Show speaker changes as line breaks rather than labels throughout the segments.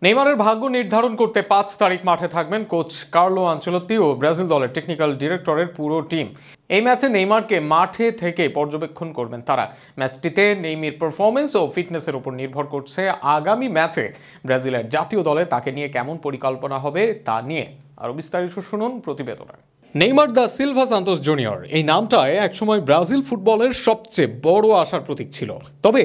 নেইমারের ভাগ্য নির্ধারণ করতে ৫ তারিখ মাঠে থাকবেন কোচ কার্লো আনচেলত্তি ও ব্রাজিল দলের টেকনিক্যাল ডিরেক্টরের পুরো টিম। এই ম্যাচে নেইমারকে মাঠে থেকে পর্যবেক্ষণ করবেন তারা। ম্যাচটিতে নেইমারের পারফরমেন্স ও ফিটনেসের উপর নির্ভর করছে আগামী ম্যাচে ব্রাজিলের জাতীয় দলে তাকে নিয়ে কেমন পরিকল্পনা হবে তা নিয়ে। আরও বিস্তারিত শুনুন প্রতিবেদনে। Neymar da Silva Santos junior এই নামটায় একসময় ব্রাজিল ফুটবলের সবচেয়ে বড় আশার প্রতীক ছিল। তবে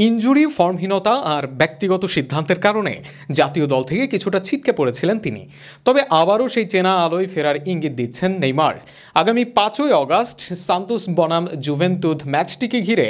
ইনজুরি, ফর্মহীনতা আর ব্যক্তিগত সিদ্ধান্তের কারণে জাতীয় দল থেকে কিছুটা ছিটকে পড়েছিলেন তিনি। তবে আবারও সেই চেনা আলোয় ফেরার ইঙ্গিত দিচ্ছেন নেইমার। আগামী ৫ই অগাস্ট সান্তোস বনাম জুভেন্তুদ ম্যাচটিকে ঘিরে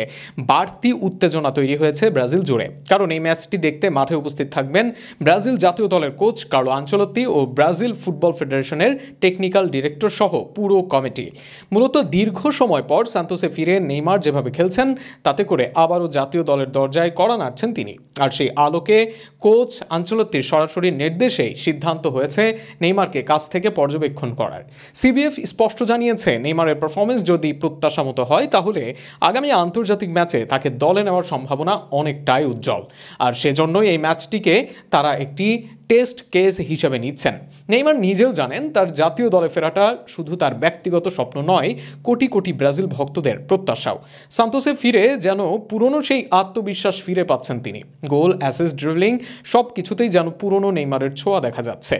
বাড়তি উত্তেজনা তৈরি হয়েছে ব্রাজিল জুড়ে। কারণ এই ম্যাচটি দেখতে মাঠে উপস্থিত থাকবেন ব্রাজিল জাতীয় দলের কোচ কার্লো আনচেলত্তি ও ব্রাজিল ফুটবল ফেডারেশনের টেকনিক্যাল ডিরেক্টর সহ পুরো কমিটি। মূলত দীর্ঘ সময় পর সান্তোসে ফিরে নেইমার যেভাবে খেলছেন তাতে করে আবারও জাতীয় দলের দরজায় কড়া নাড়ছেন তিনি। আর সেই আলোকে কোচ আনচেলত্তির সরাসরি নির্দেশেই সিদ্ধান্ত হয়েছে নেইমারকে কাছ থেকে পর্যবেক্ষণ করার। সিবিএফ স্পষ্ট জানিয়েছে নেইমারের পারফরমেন্স যদি প্রত্যাশা মতো হয় তাহলে আগামী আন্তর্জাতিক ম্যাচে তাকে দলে নেওয়ার সম্ভাবনা অনেকটাই উজ্জ্বল। আর সেজন্যই এই ম্যাচটিকে তারা একটি টেস্ট কেস হিসেবে নিচ্ছেন। নেইমার নিজেও জানেন তার জাতীয় দলে ফেরাটা শুধু তার ব্যক্তিগত স্বপ্ন নয়, কোটি কোটি ব্রাজিল ভক্তদের প্রত্যাশাও। সান্তোসে ফিরে যেন পুরনো সেই আত্মবিশ্বাস ফিরে পাচ্ছেন তিনি। গোল, অ্যাসিস্ট, ড্রিবলিং সব কিছুতেই যেন পুরনো নেইমারের ছোঁয়া দেখা যাচ্ছে।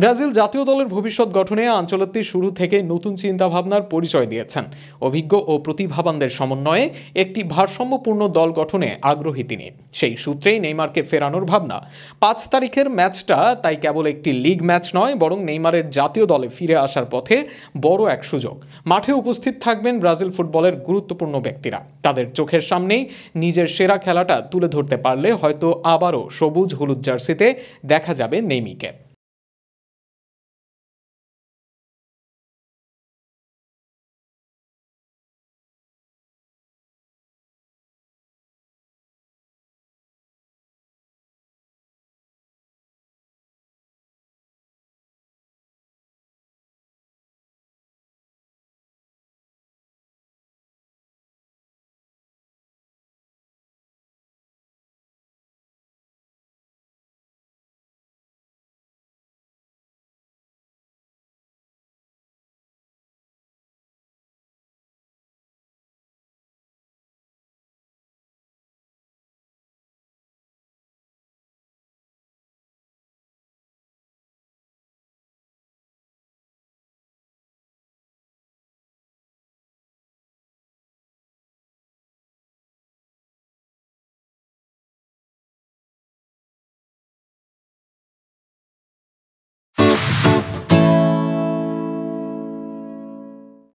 ব্রাজিল জাতীয় দলের ভবিষ্যৎ গঠনে আনচেলত্তি শুরু থেকে নতুন চিন্তাভাবনার পরিচয় দিয়েছেন। অভিজ্ঞ ও প্রতিভাবানদের সমন্বয়ে একটি ভারসাম্যপূর্ণ দল গঠনে আগ্রহী তিনি। সেই সূত্রেই নেইমারকে ফেরানোর ভাবনা। ৫ তারিখের ম্যাচটা তাই কেবল একটি লিগ ম্যাচ নয়, বরং নেইমারের জাতীয় দলে ফিরে আসার পথে বড় এক সুযোগ। মাঠে উপস্থিত থাকবেন ব্রাজিল ফুটবলের গুরুত্বপূর্ণ ব্যক্তিরা। তাদের চোখের সামনেই নিজের সেরা খেলাটা তুলে ধরতে পারলে হয়তো আবারও সবুজ হলুদ জার্সিতে দেখা যাবে নেইমিকে।